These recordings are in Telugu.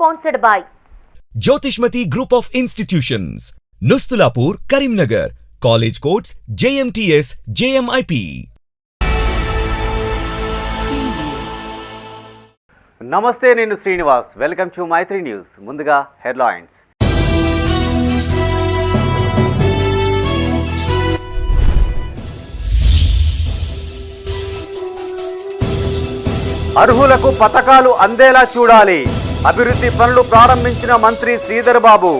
Sponsored by Jyotishmati Group of Institutions, Nustulapur, Karimnagar, College Codes, JMTS, JMIP. నమస్తే, నేను Srinivas. Welcome to Maitri news. ముందుగా హెడ్లైన్స్. అర్హులకు పథకాలు అందేలా చూడాలి. అభివృద్ధి పనులు ప్రారంభించిన మంత్రి శ్రీధర్ బాబు.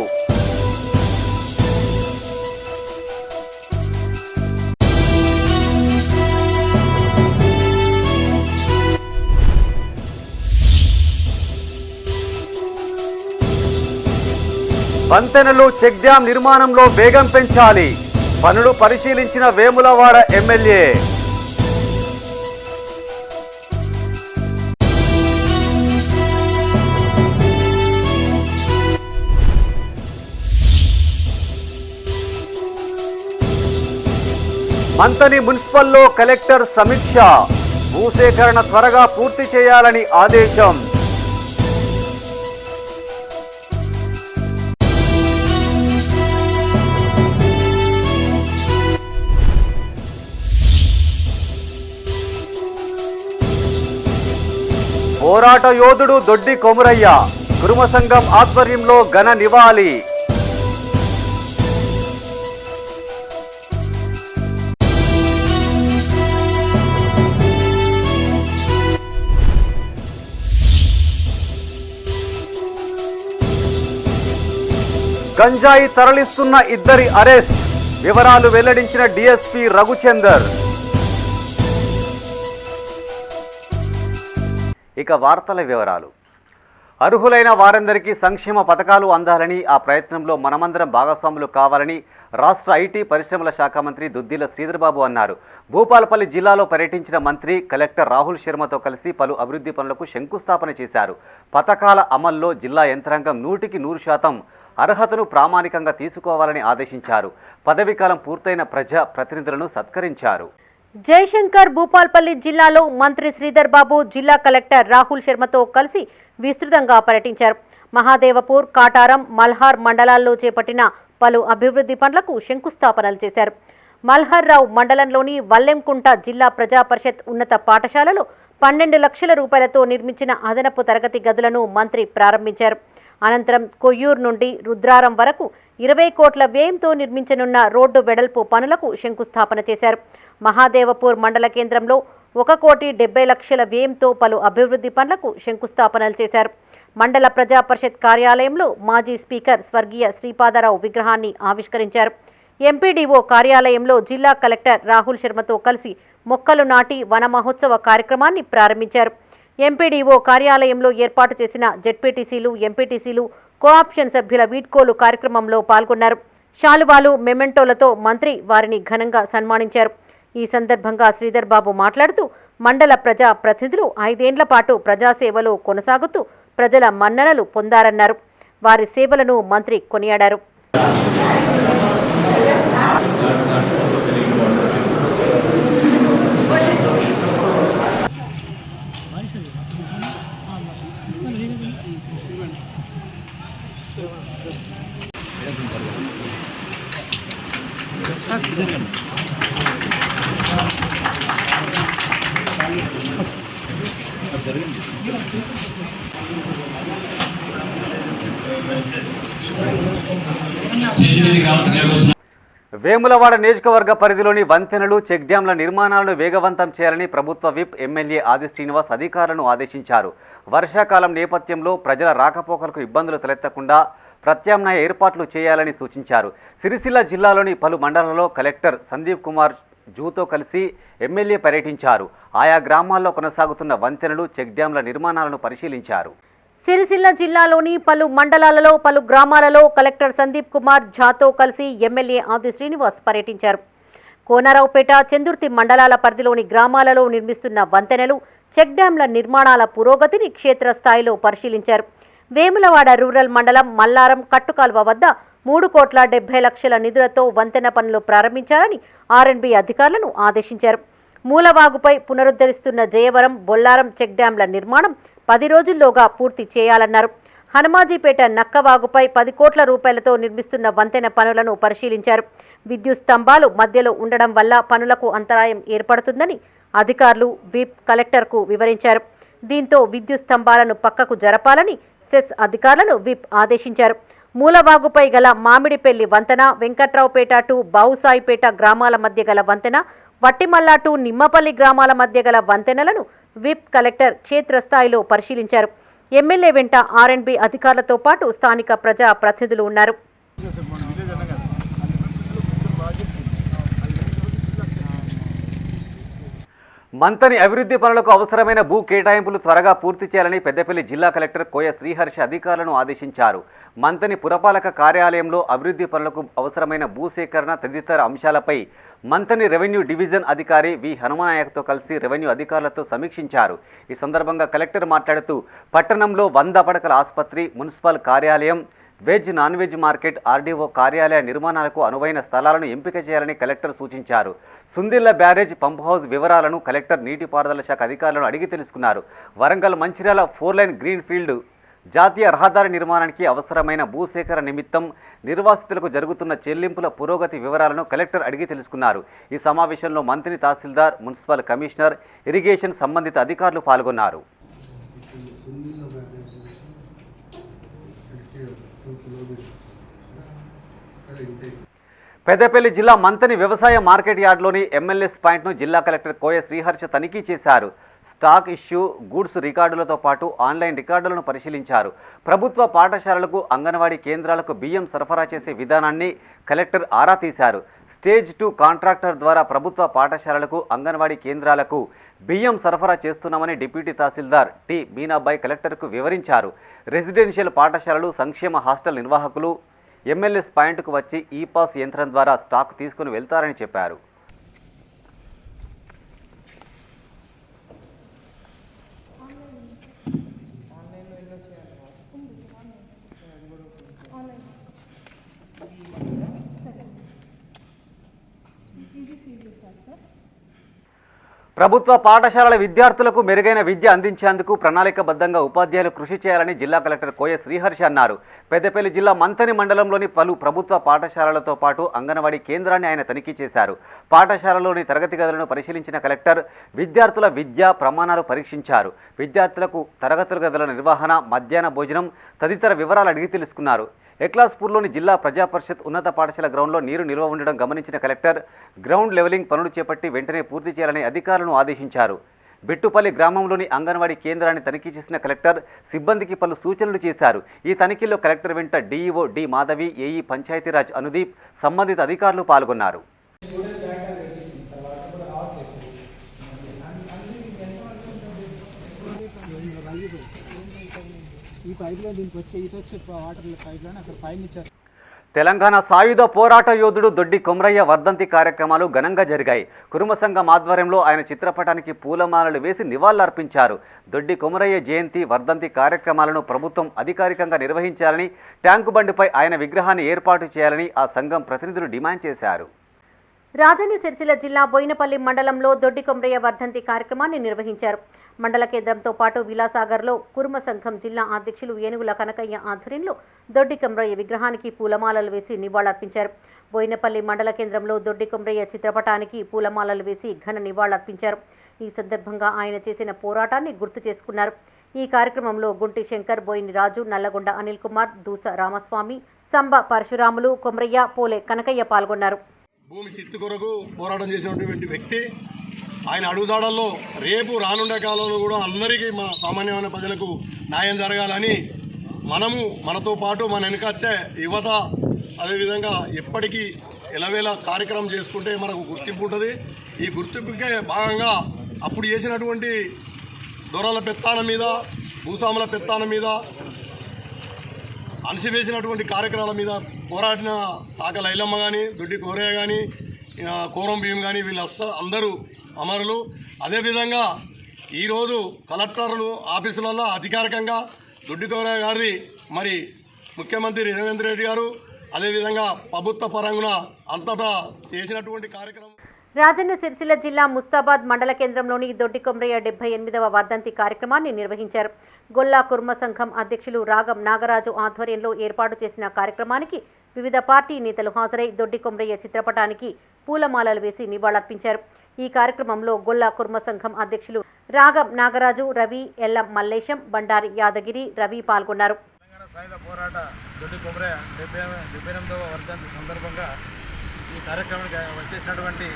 వంతెనలు, చెక్ డ్యాం నిర్మాణంలో వేగం పెంచాలి. పనులు పరిశీలించిన వేములవాడ ఎమ్మెల్యే. మంతని మున్సిపల్లో కలెక్టర్ సమీక్ష. భూసేకరణ త్వరగా పూర్తి చేయాలని ఆదేశం. పోరాట యోధుడు దొడ్డి కొమురయ్య. కురుమ సంఘం ఆధ్వర్యంలో ఘన నివాళి. గంజాయి తరలిస్తున్న ఇద్దరి అరెస్ట్. వివరాలు వెల్లడించిన డీఎస్పీ రఘుచందర్. ఇక వార్తల వివరాలు. అర్హులైన వారందరికీ సంక్షేమ పథకాలు అందాలని, ఆ ప్రయత్నంలో మనమందరం భాగస్వాములు కావాలని రాష్ట్ర ఐటీ పరిశ్రమల శాఖ మంత్రి దుద్దిల శ్రీధర్ బాబు అన్నారు. భూపాలపల్లి జిల్లాలో పర్యటించిన మంత్రి కలెక్టర్ రాహుల్ శర్మతో కలిసి పలు అభివృద్ధి పనులకు శంకుస్థాపన చేశారు. పథకాల అమల్లో జిల్లా యంత్రాంగం 100% అర్హతను ప్రామాణికంగా తీసుకోవాలని ఆదేశించారు. పదవీకాలం పూర్తయిన ప్రజా ప్రతినిధులను సత్కరించారు. జయశంకర్ భూపాల్పల్లి జిల్లాలో మంత్రి శ్రీధర్ బాబు జిల్లా కలెక్టర్ రాహుల్ శర్మతో కలిసి విస్తృతంగా పర్యటించారు. మహాదేవపూర్, కాటారం, మల్హార్ మండలాల్లో చేపట్టిన పలు అభివృద్ధి పనులకు శంకుస్థాపనలు చేశారు. మల్హార్ రావు మండలంలోని వల్లెంకుంట జిల్లా ప్రజా పరిషత్ ఉన్నత పాఠశాలలో 12 లక్షల రూపాయలతో నిర్మించిన అదనపు తరగతి గదులను మంత్రి ప్రారంభించారు. అనంతరం కొయ్యూరు నుండి రుద్రారం వరకు 20 కోట్ల వ్యయంతో నిర్మించనున్న రోడ్డు వెడల్పు పనులకు శంకుస్థాపన చేశారు. మహాదేవపూర్ మండల కేంద్రంలో 1,70,00,000 వ్యయంతో పలు అభివృద్ధి పనులకు శంకుస్థాపనలు చేశారు. మండల ప్రజా పరిషత్ కార్యాలయంలో మాజీ స్పీకర్ స్వర్గీయ శ్రీపాదరావు విగ్రహాన్ని ఆవిష్కరించారు. ఎంపీడీఓ కార్యాలయంలో జిల్లా కలెక్టర్ రాహుల్ శర్మతో కలిసి మొక్కలు నాటి వన మహోత్సవ కార్యక్రమాన్ని ప్రారంభించారు. ఎంపీడీఓ కార్యాలయంలో ఏర్పాటు చేసిన జెడ్పీటీసీలు, ఎంపీటీసీలు, కోఆప్షన్ సభ్యుల వీడ్కోలు కార్యక్రమంలో పాల్గొన్నారు. శాలువాలు, మెమెంటోలతో మంత్రి వారిని ఘనంగా సన్మానించారు. ఈ సందర్భంగా శ్రీధర్ బాబు మాట్లాడుతూ మండల ప్రజా ప్రతినిధులు 5 ఏళ్ల పాటు ప్రజాసేవలో కొనసాగుతూ ప్రజల మన్ననలు పొందారన్నారు. వారి సేవలను మంత్రి కొనియాడారు. వేములవాడ నియోజకవర్గ పరిధిలోని వంతెనలు, చెక్ డ్యాంల నిర్మాణాలను వేగవంతం చేయాలని ప్రభుత్వ విప్ ఎమ్మెల్యే ఆది శ్రీనివాస్ అధికారులను ఆదేశించారు. వర్షాకాలం నేపథ్యంలో ప్రజల రాకపోకలకు ఇబ్బందులు తలెత్తకుండా ప్రత్యామ్నాయ ఏర్పాట్లు చేయాలని సూచించారు. సిరిసిల్ల జిల్లాలోని పలు మండలాల్లో కలెక్టర్ సందీప్ కుమార్ జూతో కలిసి ఎమ్మెల్యే పర్యటించారు. ఆయా గ్రామాల్లో కొనసాగుతున్న వంతెనలు, చెక్ డ్యాంల నిర్మాణాలను పరిశీలించారు. సిరిసిల్ల జిల్లాలోని పలు మండలాలలో, పలు గ్రామాలలో కలెక్టర్ సందీప్ కుమార్ ఝాతో కలిసి ఎమ్మెల్యే ఆది శ్రీనివాస్ పర్యటించారు. కోనరావుపేట, చందుర్తి మండలాల పరిధిలోని గ్రామాలలో నిర్మిస్తున్న వంతెనలు, చెక్ డ్యాంల నిర్మాణాల పురోగతిని క్షేత్రస్థాయిలో పరిశీలించారు. వేములవాడ రూరల్ మండలం మల్లారం కట్టుకాల్వ వద్ద 3,70,00,000 నిధులతో వంతెన పనులు ప్రారంభించాలని ఆర్ఎండ్బీ అధికారులను ఆదేశించారు. మూలవాగుపై పునరుద్ధరిస్తున్న జయవరం, బొల్లారం చెక్ డ్యాంల నిర్మాణం 10 రోజుల్లోగా పూర్తి చేయాలన్నారు. హనుమాజీపేట నక్కవాగుపై 10 కోట్ల రూపాయలతో నిర్మిస్తున్న వంతెన పనులను పరిశీలించారు. విద్యుత్ స్తంభాలు మధ్యలో ఉండడం వల్ల పనులకు అంతరాయం ఏర్పడుతుందని అధికారులు విప్ కలెక్టర్కు వివరించారు. దీంతో విద్యుత్ స్తంభాలను పక్కకు జరపాలని సెస్ అధికారులను విప్ ఆదేశించారు. మూలవాగుపై గల మామిడిపెల్లి వంతెన, వెంకట్రావుపేట టు బావుసాయిపేట గ్రామాల మధ్య గల వంతెన, వట్టిమల్ల టు నిమ్మపల్లి గ్రామాల మధ్య గల వంతెనలను విప్ కలెక్టర్ క్షేత్రస్థాయిలో పరిశీలించారు. ఎమ్మెల్యే వెంట ఆర్ఎండ్బి అధికారులతో పాటు స్థానిక ప్రజా ప్రతినిధులు ఉన్నారు. మంతని అభివృద్ధి పనులకు అవసరమైన భూ కేటాయింపులు త్వరగా పూర్తి చేయాలని పెద్దపల్లి జిల్లా కలెక్టర్ కోయ శ్రీహర్ష అధికారులను ఆదేశించారు. మంతని పురపాలక కార్యాలయంలో అభివృద్ధి పనులకు అవసరమైన భూసేకరణ తదితర అంశాలపై మంతని రెవెన్యూ డివిజన్ అధికారి వి హనుమనాయకతో కలిసి రెవెన్యూ అధికారులతో సమీక్షించారు. ఈ సందర్భంగా కలెక్టర్ మాట్లాడుతూ పట్టణంలో 100 పడకల ఆసుపత్రి, మున్సిపల్ కార్యాలయం, veg non veg market, RDO కార్యాలయ నిర్మాణాలకు అనువైన స్థలాలను ఎంపిక చేయాలని కలెక్టర్ సూచించారు. సుందిళ్ల బ్యారేజ్, పంప్ హౌస్ వివరాలను కలెక్టర్ నీటిపారుదల శాఖ అధికారులను అడిగి తెలుసుకున్నారు. Warangal Mancherial 4 line green field జాతీయ రహదారి నిర్మాణానికి అవసరమైన భూసేకరణ నిమిత్తం నిర్వాసితులకు జరుగుతున్న చెల్లింపుల పురోగతి వివరాలను కలెక్టర్ అడిగి తెలుసుకున్నారు. ఈ సమావేశంలో మంత్రి, తహసీల్దార్, మున్సిపల్ కమిషనర్, ఇరిగేషన్ సంబంధిత అధికారులు పాల్గొన్నారు. పెద్దపల్లి జిల్లా మంతని వ్యవసాయ మార్కెట్ యార్డ్లోని ఎంఎల్ఎస్ పాయింట్ను జిల్లా కలెక్టర్ కోయ శ్రీహర్ష తనిఖీ చేశారు. స్టాక్ ఇష్యూ, గూడ్స్ రికార్డులతో పాటు ఆన్లైన్ రికార్డులను పరిశీలించారు. ప్రభుత్వ పాఠశాలలకు, అంగన్వాడీ కేంద్రాలకు బియ్యం సరఫరా చేసే విధానాన్ని కలెక్టర్ ఆరా తీశారు. స్టేజ్ 2 కాంట్రాక్టర్ ద్వారా ప్రభుత్వ పాఠశాలలకు, అంగన్వాడీ కేంద్రాలకు బియ్యం సరఫరా చేస్తున్నామని డిప్యూటీ తహసీల్దార్ టి మీనాబాయ్ కలెక్టర్కు వివరించారు. రెసిడెన్షియల్ పాఠశాలలు, సంక్షేమ హాస్టల్ నిర్వాహకులు ఎంఎల్ఎస్ పాయింట్కు వచ్చి ఈ పాస్ యంత్రం ద్వారా స్టాక్ తీసుకుని వెళ్తారని చెప్పారు. ప్రభుత్వ పాఠశాలల విద్యార్థులకు మెరుగైన విద్య అందించేందుకు ప్రణాళికబద్ధంగా ఉపాధ్యాయులు కృషి చేయాలని జిల్లా కలెక్టర్ కోయ శ్రీహర్ష అన్నారు. పెద్దపల్లి జిల్లా మంతని మండలంలోని పలు ప్రభుత్వ పాఠశాలలతో పాటు అంగన్వాడీ కేంద్రాన్ని ఆయన తనిఖీ చేశారు. పాఠశాలలోని తరగతి గదులను పరిశీలించిన కలెక్టర్ విద్యార్థుల విద్యా ప్రమాణాలు పరీక్షించారు. విద్యార్థులకు తరగతుల గదుల నిర్వహణ, మధ్యాహ్న భోజనం తదితర వివరాలు అడిగి తెలుసుకున్నారు. ఎక్లాస్పూర్లోని జిల్లా ప్రజా పరిషత్ ఉన్నత పాఠశాల గ్రౌండ్లో నీరు నిల్వ ఉండడం గమనించిన కలెక్టర్ గ్రౌండ్ లెవెలింగ్ పనులు చేపట్టి వెంటనే పూర్తి చేయాలని అధికారులను ఆదేశించారు. బెట్టుపల్లి గ్రామంలోని అంగన్వాడీ కేంద్రాన్ని తనిఖీ చేసిన కలెక్టర్ సిబ్బందికి పలు సూచనలు చేశారు. ఈ తనిఖీల్లో కలెక్టర్ వెంట DEO D Madhavi, AE Panchayati Raj Anudeep, సంబంధిత అధికారులు పాల్గొన్నారు. తెలంగాణ సాయుధ పోరాట యోధుడు దొడ్డి కొమరయ్య వర్ధంతి కార్యక్రమాలు ఘనంగా జరిగాయి. కురుమ సంఘం ఆధ్వర్యంలో ఆయన చిత్రపటానికి పూలమాలలు వేసి నివాళులర్పించారు. దొడ్డి కొమరయ్య జయంతి, వర్ధంతి కార్యక్రమాలను ప్రభుత్వం అధికారికంగా నిర్వహించాలని, ట్యాంకు బండిపై ఆయన విగ్రహాన్ని ఏర్పాటు చేయాలని ఆ సంఘం ప్రతినిధులు డిమాండ్ చేశారు. రాజన్న సిరిసిల్ల జిల్లా బోయినపల్లి మండలంలో దొడ్డి కొమరయ్య వర్ధంతి కార్యక్రమాన్ని నిర్వహించారు. మండల కేంద్రంతో పాటు విలాసాగర్లో కురుమ సంఘం జిల్లా అధ్యక్షులు ఏనుగుల కనకయ్య ఆధ్వర్యంలో దొడ్డి కొమరయ్య విగ్రహానికి పూలమాలలు వేసి నివాళులర్పించారు. బోయినపల్లి మండల కేంద్రంలో దొడ్డి కొమరయ్య చిత్రపటానికి పూలమాలలు వేసి ఘన నివాళులర్పించారు. ఈ సందర్భంగా ఆయన చేసిన పోరాటాన్ని గుర్తు చేసుకున్నారు. ఈ కార్యక్రమంలో గుంటి శంకర్, బోయిని రాజు, నల్లగొండ అనిల్ కుమార్, దూస రామస్వామి, సంబ పరశురాములు, కొమరయ్య, పోలే కనకయ్య పాల్గొన్నారు. భూమి శక్తి కొరకు పోరాటం చేసినటువంటి వ్యక్తి. ఆయన అడుగుదాడల్లో రేపు రానుండే కాలంలో కూడా అందరికీ మన సామాన్యమైన ప్రజలకు న్యాయం జరగాలని మనము, మనతో పాటు మన వెనుకొచ్చే యువత అదేవిధంగా ఎప్పటికీ ఎలవేళ కార్యక్రమం చేసుకుంటే మనకు గుర్తింపు ఉంటుంది. ఈ గుర్తింపుకే భాగంగా అప్పుడు చేసినటువంటి దొరల పెత్తానం మీద, భూస్వాముల పెత్తానం మీద, అణసివేసినటువంటి కార్యక్రమాల మీద పోరాడిన సాక లైలమ్మ కానీ, దొడ్డి కోరయ్య కానీ, కోరం భీమ్ కానీ వీళ్ళు అందరూ అమరులు. అదేవిధంగా ఈరోజు కలెక్టర్లు ఆఫీసులలో అధికారికంగా దొడ్డి కోరయ్య గారిది మరి ముఖ్యమంత్రి రేవంత్ రెడ్డి గారు అదేవిధంగా ప్రభుత్వ పరంగా అంతటా చేసినటువంటి కార్యక్రమం. రాజన్న సిరిసిల్ల జిల్లా ముస్తాబాద్ మండల కేంద్రంలోని దొడ్డికొమ్రయ్య 78వ వర్ధంతి కార్యక్రమాన్ని నిర్వహించారు. గొల్లా కుర్మ సంఘం అధ్యక్షులు రాగం నాగరాజు ఆధ్వర్యంలో ఏర్పాటు చేసిన కార్యక్రమానికి వివిధ పార్టీ నేతలు హాజరై దొడ్డికొమ్రయ్య చిత్రపటానికి పూలమాలలు వేసి నివాళులర్పించారు. ఈ కార్యక్రమంలో గొల్లా కుర్మ సంఘం అధ్యక్షులు రాగం నాగరాజు, రవి, ఎల్లం మల్లేశం, బండారి యాదగిరి, రవి పాల్గొన్నారు. సాయుధ పోరాట దొడ్డికొమ్రయ్య 78వ వర్ధంతి సందర్భంగా ఈ కార్యక్రమానికి వచ్చేసినటువంటి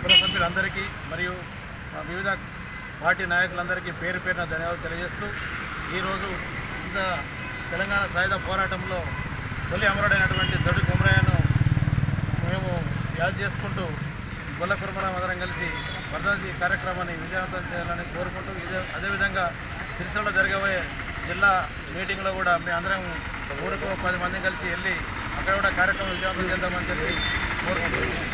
కుల సభ్యులందరికీ మరియు వివిధ పార్టీ నాయకులందరికీ పేరు పేరున ధన్యవాదాలు తెలియజేస్తూ ఈరోజు ఇంత తెలంగాణ సాయుధ పోరాటంలో తొలి అమరుడైనటువంటి దొడ్డికొమ్రయ్యను మేము యాద్ చేసుకుంటూ గొల్ల కుర్మలం అందరం కలిసి వర్ధంతి కార్యక్రమాన్ని విజయవంతం చేయాలని కోరుకుంటూ అదేవిధంగా సిరిసిల్లలో జరగబోయే జిల్లా మీటింగ్లో కూడా మేము అందరం 10 మంది కలిసి వెళ్ళి అక్కడ కూడా కార్యక్రమం విజయవంతం చేద్దామని చెప్పి కోరుకుంటున్నాం.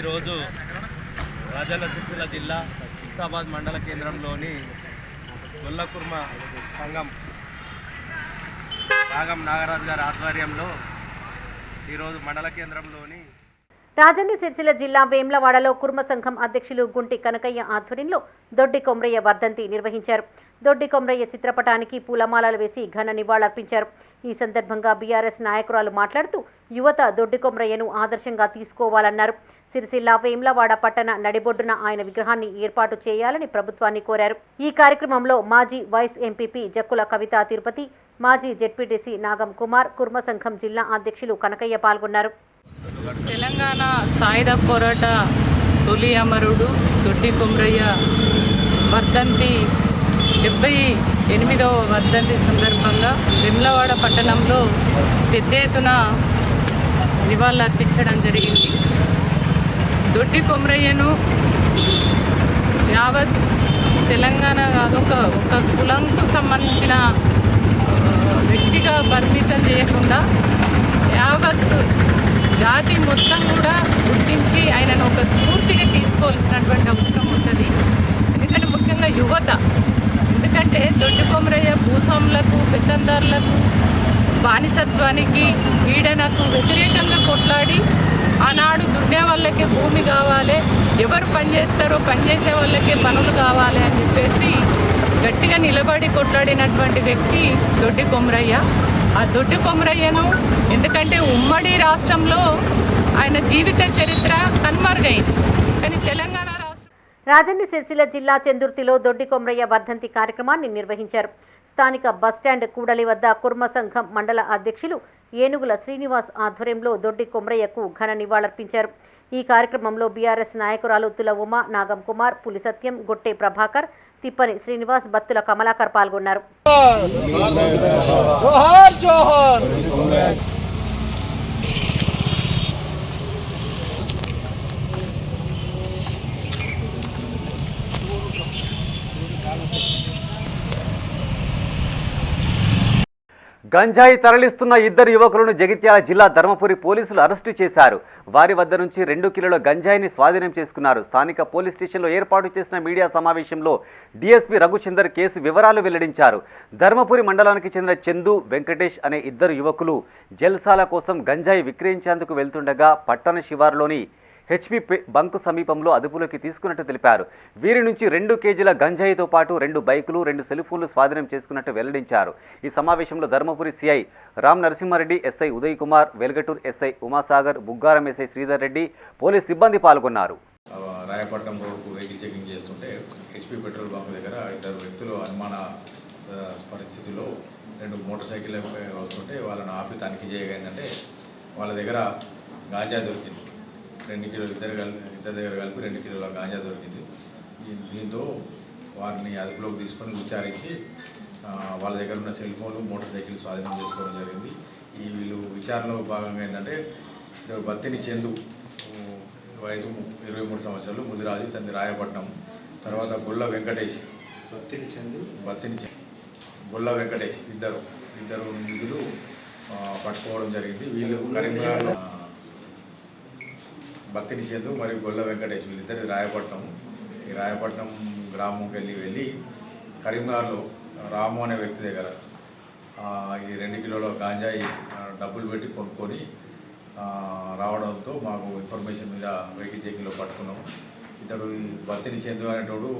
ఈరోజు రాజన్న సిరిసిల్ల జిల్లా ముస్తాబాద్ మండల కేంద్రంలోని గొల్ల కుర్మ సంఘం రాగం నాగరాజు గారి ఆధ్వర్యంలో ఈరోజు మండల కేంద్రంలోని రాజన్న సిరిసిల్ల జిల్లా వేమ్లవాడలో కుర్మ సంఘం అధ్యక్షులు గుంటి కనకయ్య ఆధ్వర్యంలో దొడ్డికొమ్రయ్య వర్ధంతి నిర్వహించారు. దొడ్డికొమ్రయ్య చిత్రపటానికి పూలమాలలు వేసి ఘన నివాళులర్పించారు. ఈ సందర్భంగా బీఆర్ఎస్ నాయకురాలు మాట్లాడుతూ యువత దొడ్డికొమ్రయ్యను ఆదర్శంగా తీసుకోవాలన్నారు. సిరిసిల్ల వేమ్లవాడ పట్టణ నడిబొడ్డున ఆయన విగ్రహాన్ని ఏర్పాటు చేయాలని ప్రభుత్వాన్ని కోరారు. ఈ కార్యక్రమంలో మాజీ వైస్ ఎంపీపీ జక్కుల కవిత తిరుపతి, మాజీ జెడ్పీటీసీ నాగం కుమార్, కుర్మ సంఘం జిల్లా అధ్యక్షులు కనకయ్య పాల్గొన్నారు. తెలంగాణ సాయుధ పోరాట తొలి అమరుడు దొడ్డికొమ్రయ్య వర్ధంతి 78వ వర్ధంతి సందర్భంగా వేములవాడ పట్టణంలో పెద్ద ఎత్తున నివాళులర్పించడం జరిగింది. దొడ్డికొమ్రయ్యను యావత్ తెలంగాణ కాదు ఒక కులంకు సంబంధించిన వ్యక్తిగా పరిమితం చేయకుండా యావత్ జాతి మొత్తం కూడా గుర్తించి ఆయనను ఒక స్ఫూర్తిగా తీసుకోవాల్సినటువంటి అవసరం ఉంటుంది. ఎందుకంటే ముఖ్యంగా యువత, ఎందుకంటే దొడ్డికొమ్రయ్య భూస్వాములకు, పెత్తందారులకు, బానిసత్వానికి, పీడనకు వ్యతిరేకంగా కొట్లాడి ఆనాడు దున్నే వాళ్ళకే భూమి కావాలి, ఎవరు పనిచేస్తారో పనిచేసే వాళ్ళకే పనులు కావాలి అని చెప్పేసి గట్టిగా నిలబడి కొట్లాడినటువంటి వ్యక్తి దొడ్డికొమ్రయ్య. ఆ దొడ్డికొమ్రయ్యను ఎందుకంటే ఉమ్మడి రాష్ట్రంలో ఆయన జీవిత చరిత్ర కనుమరుగైంది, కానీ తెలంగాణ రాజన్న సిరిసిల్ల జిల్లా చెందుర్తిలో దొడ్డికొమ్రయ్య వర్ధంతి కార్యక్రమాన్ని నిర్వహించారు. స్థానిక బస్టాండ్ కూడలి వద్ద కుర్మ సంఘం మండల అధ్యక్షులు ఏనుగుల శ్రీనివాస్ ఆధ్వర్యంలో దొడ్డికొమ్రయ్యకు ఘన నివాళులర్పించారు. ఈ కార్యక్రమంలో బీఆర్ఎస్ నాయకురాలు తుల ఉమ, నాగం కుమార్, పులి సత్యం, గొట్టె ప్రభాకర్, తిప్పని శ్రీనివాస్, బత్తుల కమలాకర్ పాల్గొన్నారు. గంజాయి తరలిస్తున్న 2 యువకులను జగిత్యాల జిల్లా ధర్మపురి పోలీసులు అరెస్టు చేశారు. వారి వద్ద నుంచి 2 కిలోల గంజాయిని స్వాధీనం చేసుకున్నారు. స్థానిక పోలీస్ స్టేషన్లో ఏర్పాటు చేసిన మీడియా సమావేశంలో డీఎస్పీ రఘుచందర్ కేసు వివరాలు వెల్లడించారు. ధర్మపురి మండలానికి చెందిన చందు, వెంకటేష్ అనే 2 యువకులు జల్సాల కోసం గంజాయి విక్రయించేందుకు వెళ్తుండగా పట్టణ శివారులోని హెచ్పి బంకు సమీపంలో అదుపులోకి తీసుకున్నట్టు తెలిపారు. వీరి నుంచి 2 కేజీల గంజాయితో పాటు 2 బైకులు, 2 సెల్ ఫోన్లు స్వాధీనం చేసుకున్నట్టు వెల్లడించారు. ఈ సమావేశంలో Dharmapuri CI Ram Narasimha Reddy, SI Uday Kumar, Velgatur SI Umasagar, Buggaram SI Sridhar Reddy, police సిబ్బంది పాల్గొన్నారు. రాయపట్నం రోడ్కు వెహికల్ చెకింగ్ చేస్తుంటే హెచ్పి పెట్రోల్ బంక్ దగ్గర 2 వ్యక్తులు అనుమాన పరిస్థితిలో 2 మోటార్ సైకిల్ వస్తుంటే వాళ్ళని ఆపి తనిఖీ చేయగా ఏంటంటే వాళ్ళ దగ్గర గాంజా దొరికింది. 2 కిలోలు ఇద్దరి దగ్గర కలిపి 2 కిలోల గాంజా దొరికింది. దీంతో వారిని అదుపులోకి తీసుకొని విచారించి వాళ్ళ దగ్గర ఉన్న సెల్ ఫోన్లు, మోటార్ సైకిల్ స్వాధీనం చేసుకోవడం జరిగింది. వీళ్ళు విచారణలో భాగంగా ఏంటంటే బత్తిని చందు, వయసు 23 సంవత్సరాలు, ముదిరాజు, తండ్రి రాయపట్నం. తర్వాత గొల్ల వెంకటేష్, గొల్ల వెంకటేష్ ఇద్దరు నిధులు పట్టుకోవడం జరిగింది. వీళ్ళు కరీంనగర్లో బత్తిని చందు మరియు గొల్ల వెంకటేష్ వీళ్ళిద్దరు రాయపట్నం. ఈ రాయపట్నం గ్రామంకి వెళ్ళి కరీంనగర్లో రాము అనే వ్యక్తి దగ్గర ఈ 2 కిలోల గాంజాయి డబ్బులు పెట్టి కొనుక్కొని రావడంతో మాకు ఇన్ఫర్మేషన్ మీద వెహికల్ చెకింగ్లో పట్టుకున్నాము. ఇతడు ఈ బత్తిని చందు అనేటోడు,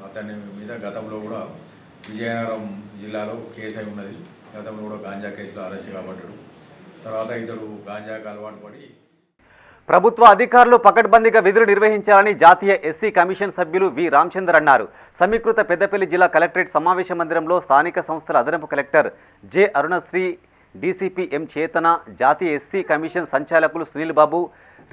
అతని మీద గతంలో కూడా విజయనగరం జిల్లాలో కేసు అయి ఉన్నది. గతంలో కూడా గాంజా కేసులో అరెస్ట్ కాబడ్డాడు. తర్వాత ఇతడు గాంజాకు అలవాటు పడి ప్రభుత్వ అధికారులు పకడ్బందీగా విధులు నిర్వహించాలని జాతీయ ఎస్సీ కమిషన్ సభ్యులు వి రామచందర్ అన్నారు. సమీకృత పెద్దపల్లి జిల్లా కలెక్టరేట్ సమావేశ మందిరంలో స్థానిక సంస్థల అదనపు కలెక్టర్ జె అరుణశ్రీ, డీసీపీ ఎం చేతన, జాతీయ ఎస్సీ కమిషన్ సంచాలకులు సునీల్ బాబు,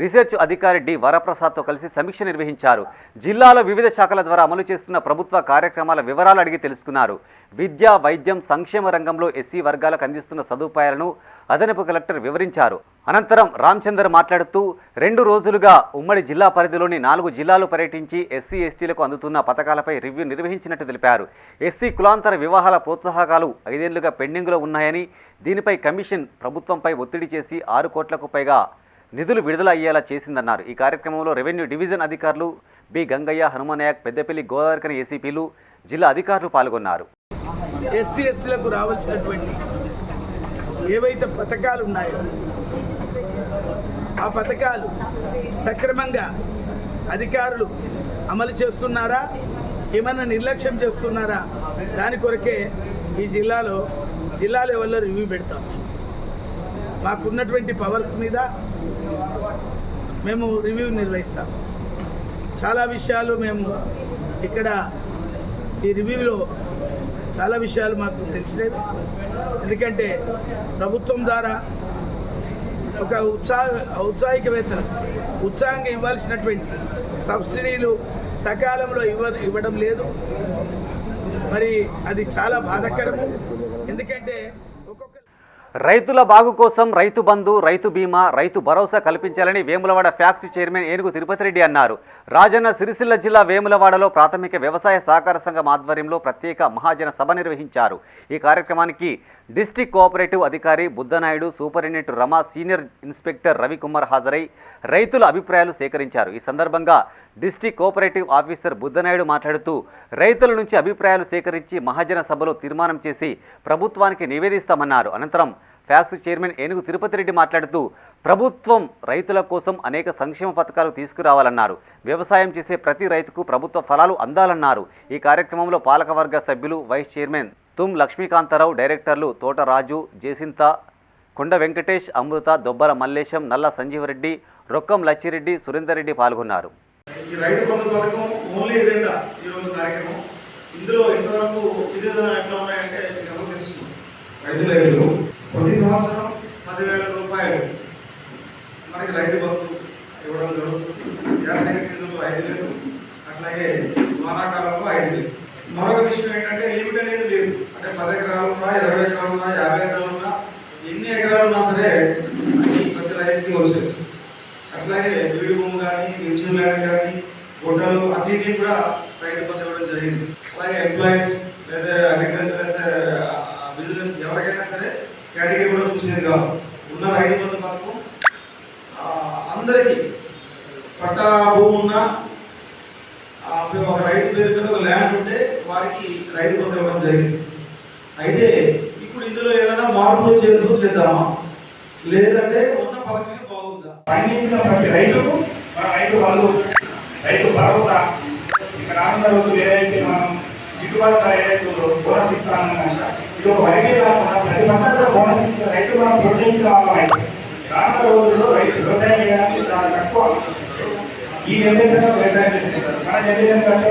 రీసెర్చ్ అధికారి డి వరప్రసాద్తో కలిసి సమీక్ష నిర్వహించారు. జిల్లాలో వివిధ శాఖల ద్వారా అమలు చేస్తున్న ప్రభుత్వ కార్యక్రమాల వివరాలు అడిగి తెలుసుకున్నారు. విద్య, వైద్యం, సంక్షేమ రంగంలో ఎస్సీ వర్గాలకు అందిస్తున్న సదుపాయాలను అదనపు కలెక్టర్ వివరించారు. అనంతరం రామచందర్ మాట్లాడుతూ 2 రోజులుగా ఉమ్మడి జిల్లా పరిధిలోని 4 జిల్లాలు పర్యటించి ఎస్సీ ఎస్టీలకు అందుతున్న పథకాలపై రివ్యూ నిర్వహించినట్టు తెలిపారు. ఎస్సీ కులాంతర వివాహాల ప్రోత్సాహకాలు 5 ఏళ్లుగా పెండింగ్లో ఉన్నాయని, దీనిపై కమిషన్ ప్రభుత్వంపై ఒత్తిడి చేసి 6 కోట్లకు పైగా నిధులు విడుదల అయ్యేలా చేసిందన్నారు. ఈ కార్యక్రమంలో రెవెన్యూ డివిజన్ అధికారులు బి గంగయ్య, హనుమనాయక్, పెద్దపల్లి గోదావరికని ఏసీపీలు, జిల్లా అధికారులు పాల్గొన్నారు. ఎస్సీ ఎస్టీలకు రావాల్సినటువంటి ఏవైతే పథకాలు ఉన్నాయో ఆ పథకాలు సక్రమంగా అధికారులు అమలు చేస్తున్నారా, ఏమైనా నిర్లక్ష్యం చేస్తున్నారా, దాని కొరకే ఈ జిల్లా లెవెల్లో రివ్యూ పెడతాం. మాకున్నటువంటి పవర్స్ మీద మేము రివ్యూ నిర్వహిస్తాం. చాలా విషయాలు మేము ఇక్కడ ఈ రివ్యూలో చాలా విషయాలు మాకు తెలిసినవి. ఎందుకంటే ప్రభుత్వం ద్వారా ఒక ఉత్సాహంగా ఇవ్వాల్సినటువంటి సబ్సిడీలు సకాలంలో ఇవ్వడం లేదు. మరి అది చాలా బాధాకరము. ఎందుకంటే రైతుల బాగు కోసం రైతు బంధు, రైతు బీమా, రైతు భరోసా కల్పించాలని వేములవాడ ఫ్యాక్స్ చైర్మన్ ఏనుగు తిరుపతి రెడ్డి అన్నారు. రాజన్న సిరిసిల్ల జిల్లా వేములవాడలో ప్రాథమిక వ్యవసాయ సహకార సంఘం ఆధ్వర్యంలో ప్రత్యేక మహాజన సభ నిర్వహించారు. ఈ కార్యక్రమానికి డిస్ట్రిక్ట్ కోఆపరేటివ్ అధికారి Buddha Naidu, superintendent Rama, senior inspector Ravikumar హాజరై రైతుల అభిప్రాయాలు సేకరించారు. ఈ సందర్భంగా డిస్ట్రిక్ట్ కోఆపరేటివ్ ఆఫీసర్ బుద్ధనాయుడు మాట్లాడుతూ రైతుల నుంచి అభిప్రాయాలు సేకరించి మహాజన సభలో తీర్మానం చేసి ప్రభుత్వానికి నివేదిస్తామన్నారు. అనంతరం ఫ్యాక్స్ చైర్మన్ ఏనుగు తిరుపతి రెడ్డి మాట్లాడుతూ ప్రభుత్వం రైతుల కోసం అనేక సంక్షేమ పథకాలు తీసుకురావాలన్నారు. వ్యవసాయం చేసే ప్రతి రైతుకు ప్రభుత్వ ఫలాలు అందాలన్నారు. ఈ కార్యక్రమంలో పాలకవర్గ సభ్యులు, వైస్ చైర్మన్ తుమ్ లక్ష్మీకాంతారావు, డైరెక్టర్లు తోట రాజు, జేసింత, కొండ వెంకటేష్, అమృత, దొబ్బల మల్లేశం, నల్ల సంజీవరెడ్డి, రొక్కం లచ్చిరెడ్డి, సురేందర్ రెడ్డి పాల్గొన్నారు. ఈ రైతు బంధు పథకం ఓన్లీ ఎజెండా ఈరోజు కార్యక్రమం. ఇందులో ఇంతవరకు విధానాలు ఎట్లా ఉన్నాయంటే మీకు ఎవరు తెలుసు. రైతులు ప్రతి సంవత్సరం 10,000 రూపాయలు మనకి రైతు బంధు ఇవ్వడం జరుగుతుంది. యాసంగి సీజన్లో 5,000, అట్లాగే వానాకాలంలో 5,000. మరొక విషయం ఏంటంటే లిమిట్ అనేది లేదు. అంటే 10 ఎకరాలు ఉన్నా, 20 ఎకరాలు ఉన్నా, 50 ఎకరాలు ఉన్నా, ఎన్ని ఎకరాలు ఉన్నా సరే ప్రతి రైతుకి వస్తుంది. అట్లాగే వీడి భూమి కానీ, ఇన్సూర్ ల్యాండ్ కానీ, గుడ్డలు అన్నింటినీ కూడా రైతు బంధు ఇవ్వడం జరిగింది. అలాగే ఎంప్లాయీస్ లేదా అగ్రికల్చర్ లేదా బిజినెస్ ఎవరికైనా సరే కేటగిరీ కూడా చూసేది కాదు. ఉన్న రైతు బంధు పథకం అందరికీ పట్టా భూమి ఉన్న ఒక రైతు పేరు మీద ఒక ల్యాండ్ ఉంటే వారికి రైతు బంధు ఇవ్వడం జరిగింది. అయితే ఇప్పుడు ఇందులో ఏదైనా మార్పులు చేద్దామా, లేదంటే ఉన్న పథకమే బాగుందా? పండించిన ప్రతి రైతుకు మన రైతు బంధు, రైతు భరోసా, ఇక రానున్న రోజులు ఏదైతే మనం గిట్టుబాటు ధర ఏదైతే బోనస్ ఇస్తామన్నా ఇది ఒక వరకే కాకుండా ప్రతి పంటలో బోనస్ ఇచ్చిన రైతు మనం ప్రోత్సహించిన వాళ్ళం అయితే రానున్న రోజుల్లో రైతు వ్యవసాయం చేయడానికి చాలా తక్కువ. ఈ జనరేషన్లో వ్యవసాయం చేస్తున్నారు. మన జనరేషన్ కంటే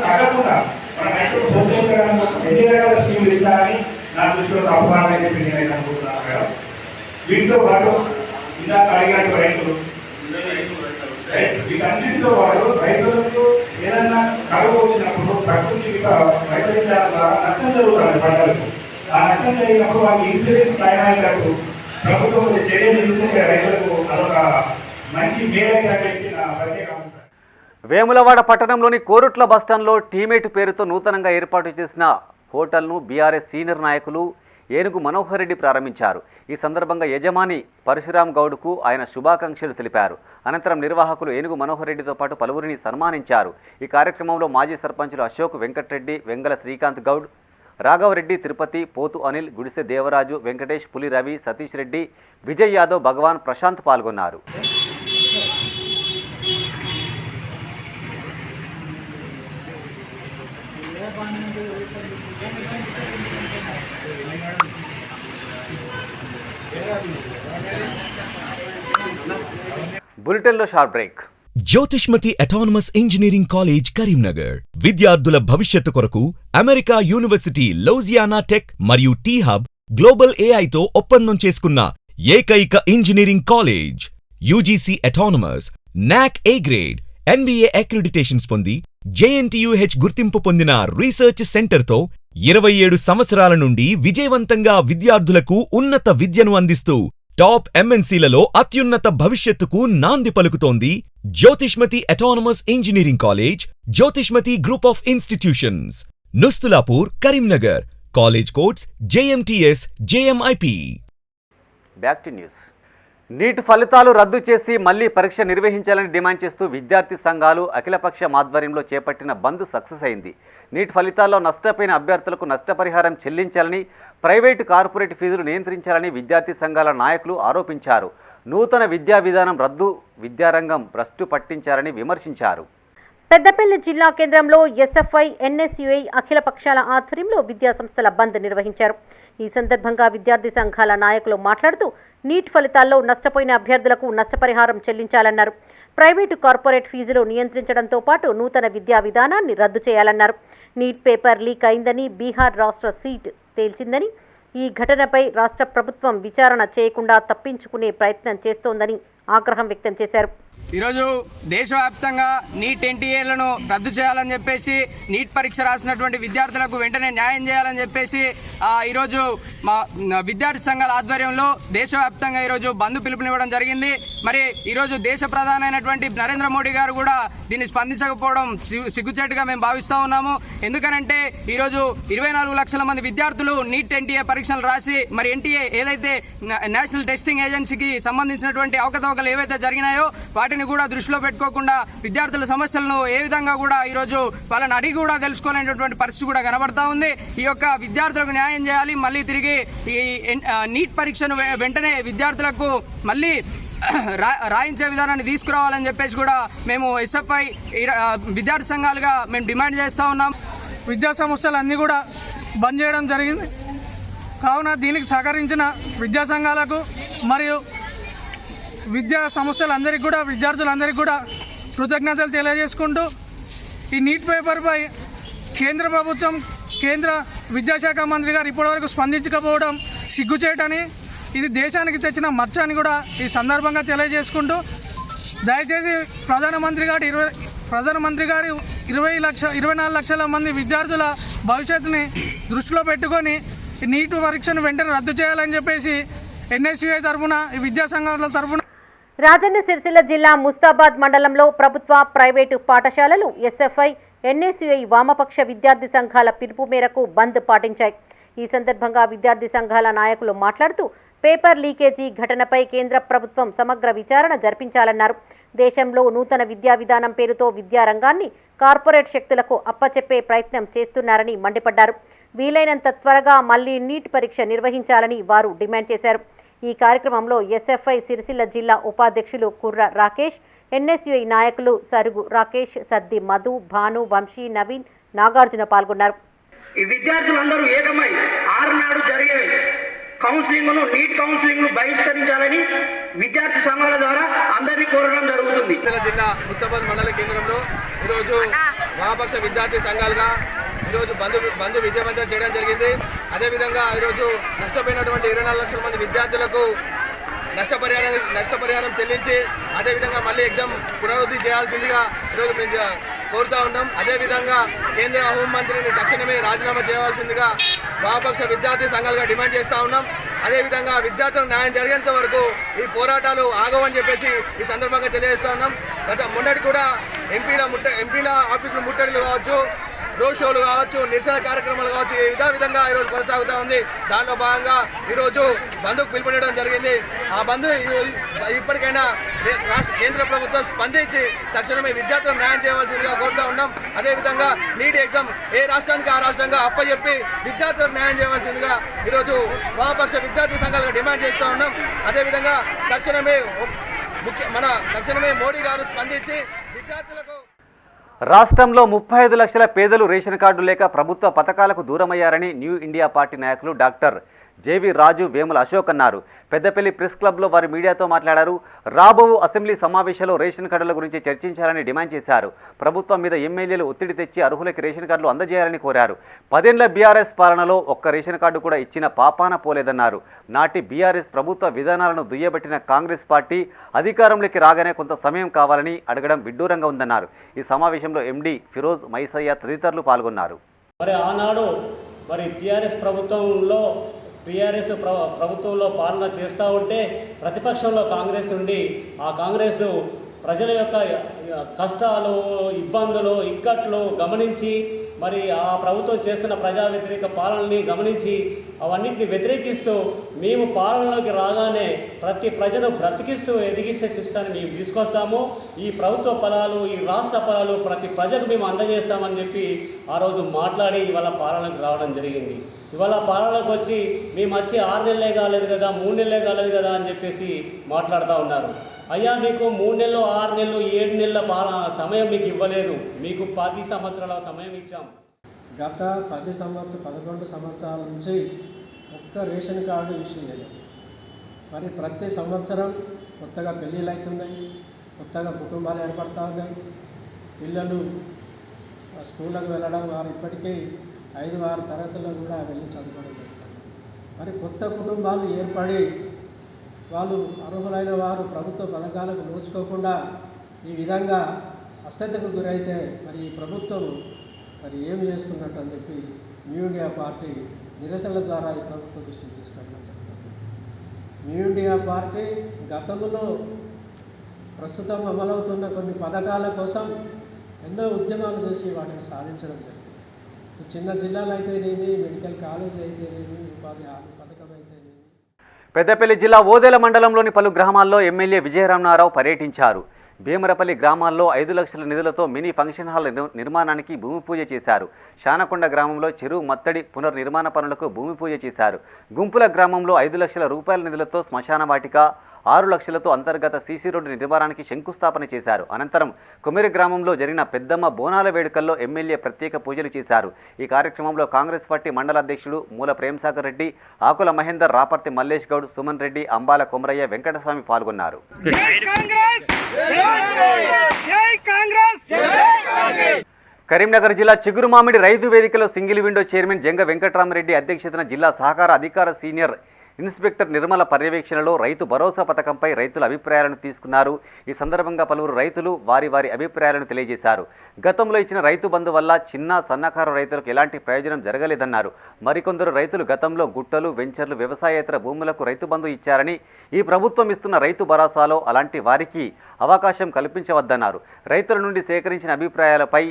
తగ్గకుండా మన రైతులు ప్రోత్సహించడానికి ఎన్ని రకాల స్కీములు ఇస్తారని నా దృష్టిలో తప్పుదారని చెప్పి నేను అనుకుంటున్నాను కదా. వీటితో పాటు ఇందాక అడిగినట్టు రైతులు వీటన్నిటితో పాటు రైతులకు ఏదన్నా కరువు వచ్చినప్పుడు ప్రకృతి వైపరీత్యాల ద్వారా నష్టం జరుగుతుంది పంటలకు. ఆ నష్టం జరిగినప్పుడు వాళ్ళకి ఇన్సూరెన్స్ క్లైమ్ అయినప్పుడు ప్రభుత్వం చర్యలు తీసుకుంటే రైతులకు అదొక మంచి మేలైతే నా ప్రత్యేక అభిప్రాయం. వేములవాడ పట్టణంలోని కోరుట్ల బస్టాండ్లో టీమేట్ పేరుతో నూతనంగా ఏర్పాటు చేసిన హోటల్ను బీఆర్ఎస్ సీనియర్ నాయకులు ఏనుగు మనోహర్ రెడ్డి ప్రారంభించారు. ఈ సందర్భంగా యజమాని పరశురామ్ గౌడ్కు ఆయన శుభాకాంక్షలు తెలిపారు. అనంతరం నిర్వాహకులు ఏనుగు మనోహర్ రెడ్డితో పాటు పలువురిని సన్మానించారు. ఈ కార్యక్రమంలో మాజీ సర్పంచులు అశోక్ వెంకటరెడ్డి, వెంగల శ్రీకాంత్ గౌడ్, రాఘవరెడ్డి తిరుపతి, పోతు అనిల్, గుడిసె దేవరాజు, వెంకటేష్, పులి రవి, సతీష్ రెడ్డి, విజయ్ యాదవ్, భగవాన్, ప్రశాంత్ పాల్గొన్నారు. బులెటిన్లో short break. Jyothishmathi autonomous engineering college Karimnagar విద్యార్థుల భవిష్యత్తు కొరకు అమెరికా యూనివర్సిటీ లౌజియానా టెక్ మరియు టీ హబ్ గ్లోబల్ ఏఐతో ఒప్పందం చేసుకున్న ఏకైక ఇంజనీరింగ్ కాలేజ్. యూజీసీ అటానమస్, నాక్ ఏ గ్రేడ్, NBA అక్రిడిటేషన్స్ పొంది JNTUH గుర్తింపు పొందిన రీసెర్చ్ సెంటర్తో 27 సంవత్సరాల నుండి విజయవంతంగా విద్యార్థులకు ఉన్నత విద్యను అందిస్తూ టాప్ MNCలలో అత్యున్నత భవిష్యత్తుకు నాంది పలుకుతోంది Jyothishmathi autonomous engineering college, Jyothishmathi group of institutions, Nustulapur, Karimnagar. College codes JMTS, JMIP. Back to news. NEET ఫలితాలు రద్దు చేసి మళ్లీ పరీక్ష నిర్వహించాలని డిమాండ్ చేస్తూ విద్యార్థి సంఘాలు అఖిలపక్షం ఆధ్వర్యంలో చేపట్టిన బంద్ సక్సెస్ అయింది. నీట్ ఫలితాల్లో నష్టపోయిన అభ్యర్థులకు నష్టపరిహారం చెల్లించాలని, ప్రైవేటు కార్పొరేట్ ఫీజులు నియంత్రించాలని విద్యార్థి సంఘాల నాయకులు ఆరోపించారు. నూతన విద్యా విధానం రద్దు, విద్యారంగం భ్రష్టు పట్టించారని విమర్శించారు. పెద్దపల్లి జిల్లా కేంద్రంలో SFI, NSUI అఖిల పక్షాల ఆధ్వర్యంలో విద్యా సంస్థల బంద్ నిర్వహించారు. ఈ సందర్భంగా విద్యార్థి సంఘాల నాయకులు మాట్లాడుతూ నీట్ ఫలితాల్లో నష్టపోయిన అభ్యర్థులకు నష్టపరిహారం చెల్లించాలన్నారు. ప్రైవేటు కార్పొరేట్ ఫీజులు నియంత్రించడంతో పాటు నూతన విద్యా విధానాన్ని రద్దు చేయాలన్నారు. నీట్ పేపర్ లీక్ అయిందని, బీహార్ రాష్ట్ర సీట్ తేల్చిందని, ఈ ఘటనపై రాష్ట్ర ప్రభుత్వం విచారణ చేయకుండా తప్పించుకునే ప్రయత్నం చేస్తోందని ఆగ్రహం వ్యక్తం చేశారు. ఈరోజు దేశవ్యాప్తంగా నీట్ NTA రద్దు చేయాలని చెప్పేసి, నీట్ పరీక్ష రాసినటువంటి విద్యార్థులకు వెంటనే న్యాయం చేయాలని చెప్పేసి ఈరోజు మా విద్యార్థి సంఘాల ఆధ్వర్యంలో దేశవ్యాప్తంగా ఈరోజు బంద్ పిలుపునివ్వడం జరిగింది. మరి ఈరోజు దేశ ప్రధానమైనటువంటి నరేంద్ర మోడీ గారు కూడా దీన్ని స్పందించకపోవడం సిగ్గుచేటుగా మేము భావిస్తూ ఉన్నాము. ఎందుకనంటే ఈరోజు 24 లక్షల మంది విద్యార్థులు నీట్ NTA పరీక్షలు రాసి, మరి NTA ఏదైతే నేషనల్ టెస్టింగ్ ఏజెన్సీకి సంబంధించినటువంటి అవకతవకలు ఏవైతే జరిగినాయో వాటిని కూడా దృష్టిలో పెట్టుకోకుండా విద్యార్థుల సమస్యలను ఏ విధంగా కూడా ఈరోజు వాళ్ళని అడిగి కూడా తెలుసుకోలేనటువంటి పరిస్థితి కూడా కనబడతా ఉంది. ఈ యొక్క విద్యార్థులకు న్యాయం చేయాలి. మళ్ళీ తిరిగి ఈ నీట్ పరీక్షను వెంటనే విద్యార్థులకు మళ్ళీ రాయించే విధానాన్ని తీసుకురావాలని చెప్పేసి కూడా మేము SFI విద్యార్థి సంఘాలుగా మేము డిమాండ్ చేస్తూ ఉన్నాం. విద్యా సంస్థలు అన్నీ కూడా బంద్ చేయడం జరిగింది. కావున దీనికి సహకరించిన విద్యా సంఘాలకు మరియు విద్యా సంస్థలందరికీ కూడా, విద్యార్థులందరికీ కూడా కృతజ్ఞతలు తెలియజేసుకుంటూ, ఈ నీట్ పేపర్పై కేంద్ర ప్రభుత్వం, కేంద్ర విద్యాశాఖ మంత్రి గారు ఇప్పటివరకు స్పందించకపోవడం సిగ్గుచేటని, ఇది దేశానికి తెచ్చిన మచ్చ అని కూడా ఈ సందర్భంగా తెలియజేసుకుంటూ, దయచేసి ప్రధానమంత్రి గారు 24 లక్షల మంది విద్యార్థుల భవిష్యత్తుని దృష్టిలో పెట్టుకొని నీట్ పరీక్షను వెంటనే రద్దు చేయాలని చెప్పేసి NSUI తరఫున, విద్యా సంఘాల తరఫున. రాజన్న సిరిసిల్ల జిల్లా ముస్తాబాద్ మండలంలో ప్రభుత్వ, ప్రైవేటు పాఠశాలలు SFI, NSUI వామపక్ష విద్యార్థి సంఘాల పిలుపు మేరకు బంద్ పాటించాయి. ఈ సందర్భంగా విద్యార్థి సంఘాల నాయకులు మాట్లాడుతూ పేపర్ లీకేజీ ఘటనపై కేంద్ర ప్రభుత్వం సమగ్ర విచారణ జరిపించాలన్నారు. దేశంలో నూతన విద్యా విధానం పేరుతో విద్యారంగాన్ని కార్పొరేట్ శక్తులకు అప్పచెప్పే ప్రయత్నం చేస్తున్నారని మండిపడ్డారు. వీలైనంత త్వరగా మళ్లీ నీట్ పరీక్ష నిర్వహించాలని వారు డిమాండ్ చేశారు. ఈ కార్యక్రమంలో SFI సిరిసిల్ల జిల్లా ఉపాధ్యక్షులు కుర్ర రాకేష్, NSUI నాయకులు సరుగు రాకేష్, సద్ది మధు, భాను, వంశీ, నవీన్, నాగార్జున పాల్గొన్నారు. ఈ విద్యార్థులందరూ ఏకమై 6 నాడు జరిగే కౌన్సిలింగ్ను, నీట్ కౌన్సిలింగ్ను బహిష్కరించాలని విద్యార్థి సంఘాల ద్వారా అందరినీ కోరడం జరుగుతుంది. జిల్లా ముస్తాబాద్ మండల కేంద్రంలో ఈరోజు వామపక్ష విద్యార్థి సంఘాలుగా ఈరోజు బంద్ విజయవంతం చేయడం జరిగింది. అదేవిధంగా ఈరోజు నష్టపోయినటువంటి 24 లక్షల మంది విద్యార్థులకు నష్టపరిహారం చెల్లించి, అదేవిధంగా మళ్ళీ ఎగ్జామ్ పునరుద్ధి చేయాల్సిందిగా ఈరోజు మేము కోరుతూ ఉన్నాం. అదేవిధంగా కేంద్ర హోంమంత్రిని తక్షణమే రాజీనామా చేయవలసిందిగా వామపక్ష విద్యార్థి సంఘాలుగా డిమాండ్ చేస్తూ ఉన్నాం. అదేవిధంగా విద్యార్థులకు న్యాయం జరిగేంత వరకు ఈ పోరాటాలు ఆగవని చెప్పేసి ఈ సందర్భంగా తెలియజేస్తూ ఉన్నాం. మొన్నటి కూడా ఎంపీల ఆఫీసులు ముట్టడిలు కావచ్చు, రోడ్ షోలు కావచ్చు, నిరసన కార్యక్రమాలు కావచ్చు, ఈ విధంగా ఈరోజు కొనసాగుతూ ఉంది. దానిలో భాగంగా ఈరోజు బంద్కు పిలుపునివ్వడం జరిగింది. ఆ బంద్ ఇప్పటికైనా కేంద్ర ప్రభుత్వం స్పందించి తక్షణమే విద్యార్థులకు న్యాయం చేయవలసిందిగా కోరుతూ ఉన్నాం. అదేవిధంగా నీట్ ఎగ్జామ్ ఏ రాష్ట్రానికి ఆ రాష్ట్రంగా అప్పచెప్పి విద్యార్థులకు న్యాయం చేయవలసిందిగా ఈరోజు వామపక్ష విద్యార్థి సంఘాలుగా డిమాండ్ చేస్తూ ఉన్నాం. అదేవిధంగా తక్షణమే మోడీ గారు స్పందించి విద్యార్థులకు రాష్ట్రంలో 35 లక్షల పేదలు రేషన్ కార్డు లేక ప్రభుత్వ పథకాలకు దూరమయ్యారని న్యూ ఇండియా పార్టీ నాయకులు డాక్టర్ జేవి రాజు, వేముల అశోక్ అన్నారు. పెద్దపల్లి ప్రెస్ క్లబ్లో వారు మీడియాతో మాట్లాడారు. రాబో అసెంబ్లీ సమావేశంలో రేషన్ కార్డుల గురించి చర్చించాలని డిమాండ్ చేశారు. ప్రభుత్వం మీద ఎమ్మెల్యేలు ఒత్తిడి తెచ్చి అర్హులకి రేషన్ కార్డులు అందజేయాలని కోరారు. 10 ఏళ్ల బీఆర్ఎస్ పాలనలో ఒక్క రేషన్ కార్డు కూడా ఇచ్చిన పాపాన పోలేదన్నారు. నాటి బీఆర్ఎస్ ప్రభుత్వ విధానాలను దుయ్యబట్టిన కాంగ్రెస్ పార్టీ అధికారంలోకి రాగానే కొంత సమయం కావాలని అడగడం విడ్డూరంగా ఉందన్నారు. ఈ సమావేశంలో ఎండి ఫిరోజ్, మైసయ్య తదితరులు పాల్గొన్నారు. ఆనాడు టీఆర్ఎస్ ప్రభుత్వంలో పాలన చేస్తూ ఉంటే ప్రతిపక్షంలో కాంగ్రెస్ ఉండి ఆ కాంగ్రెస్ ప్రజల యొక్క కష్టాలు, ఇబ్బందులు, ఇక్కట్లు గమనించి ఆ ప్రభుత్వం చేస్తున్న ప్రజా వ్యతిరేక పాలనని గమనించి అవన్నింటిని వ్యతిరేకిస్తూ మేము పాలనలోకి రాగానే ప్రతి ప్రజను బ్రతికిస్తూ ఎదిగిస్తే సిస్టాన్ని మేము తీసుకొస్తాము. ఈ ప్రభుత్వ ఫలాలు, ఈ రాష్ట్ర ఫలాలు ప్రతి ప్రజకు మేము అందజేస్తామని చెప్పి ఆ రోజు మాట్లాడి ఇవాళ పాలనకు రావడం జరిగింది. ఇవాళ పాలనకు వచ్చి మేము వచ్చి 6 నెలలే కాలేదు కదా, 3 నెలలే కాలేదు కదా అని చెప్పేసి మాట్లాడుతూ ఉన్నారు. అయ్యా, మీకు 3 నెలలు, 6 నెలలు, 7 నెలల సమయం మీకు ఇవ్వలేదు, మీకు 10 సంవత్సరాల సమయం ఇచ్చాం. గత 11 సంవత్సరాల నుంచి ఒక్క రేషన్ కార్డు ఇష్యూ చేయలేదు. ప్రతి సంవత్సరం కొత్తగా పెళ్ళిళ్ళు అవుతున్నాయి, కొత్తగా కుటుంబాలు ఏర్పడుతూ ఉన్నాయి. పిల్లలు స్కూళ్ళకు వెళ్ళడం, వారు ఇప్పటికీ 5-6 తరగతుల్లో కూడా వెళ్ళి చదువుకోవడం జరుగుతుంది. కొత్త కుటుంబాలు ఏర్పడి వాళ్ళు అర్హులైన వారు ప్రభుత్వ పథకాలకు నోచుకోకుండా ఈ విధంగా అశ్రద్ధకు గురైతే ఈ ప్రభుత్వం ఏమి చేస్తున్నట్టు అని చెప్పి న్యూ ఇండియా పార్టీ నిరసనల ద్వారా ఈ ప్రభుత్వ దృష్టికి తీసుకెళ్ళడం జరుగుతుంది. న్యూ ఇండియా పార్టీ గతంలో ప్రస్తుతం అమలవుతున్న కొన్ని పథకాల కోసం ఎన్నో ఉద్యమాలు చేసి వాటిని సాధించడం జరిగింది. చిన్న జిల్లాలు అయితేనేమి, మెడికల్ కాలేజ్ అయితేనేమి, ఉపాధి హామీ పథకం అయితేనేమి. పెద్దపల్లి జిల్లా ఓదెల మండలంలోని పలు గ్రామాల్లో ఎమ్మెల్యే విజయరామనారావు పర్యటించారు. భీమరపల్లి గ్రామాల్లో 5 లక్షల నిధులతో మినీ ఫంక్షన్ హాల్ నిర్మాణానికి భూమి పూజ చేశారు. శానకొండ గ్రామంలో చెరువు మత్తడి పునర్నిర్మాణ పనులకు భూమి పూజ చేశారు. గుంపుల గ్రామంలో 5 లక్షల రూపాయల నిధులతో శ్మశాన వాటిక, 6 లక్షలతో అంతర్గత సీసీ రోడ్డు నిర్మాణానికి శంకుస్థాపన చేశారు. అనంతరం కుమిరి గ్రామంలో జరిగిన పెద్దమ్మ బోనాల వేడుకల్లో ఎమ్మెల్యే ప్రత్యేక పూజలు చేశారు. ఈ కార్యక్రమంలో కాంగ్రెస్ పార్టీ మండల అధ్యక్షుడు మూల ప్రేమ్సాగర్ రెడ్డి, ఆకుల మహేందర్, రాపర్తి మల్లేష్ గౌడ్, సుమన్ రెడ్డి, అంబాల కొమరయ్య, వెంకటస్వామి పాల్గొన్నారు. కరీంనగర్ జిల్లా చిగురుమామిడి రైతు వేదికలో single window chairman Janga Venkatarama Reddy అధ్యక్షతన జిల్లా సహకార అధికార సీనియర్ ఇన్స్పెక్టర్ నిర్మల పర్యవేక్షణలో రైతు భరోసా పథకంపై రైతుల అభిప్రాయాలను తీసుకున్నారు. ఈ సందర్భంగా పలువురు రైతులు వారి అభిప్రాయాలను తెలియజేశారు. గతంలో ఇచ్చిన రైతు బంధు వల్ల చిన్న సన్నకారు రైతులకు ఎలాంటి ప్రయోజనం జరగలేదన్నారు. మరికొందరు రైతులు గతంలో గుట్టలు, వెంచర్లు, వ్యవసాయేతర భూములకు రైతు బంధు ఇచ్చారని, ఈ ప్రభుత్వం ఇస్తున్న రైతు భరోసాలో అలాంటి వారికి అవకాశం కల్పించవద్దన్నారు. రైతుల నుండి సేకరించిన అభిప్రాయాలపై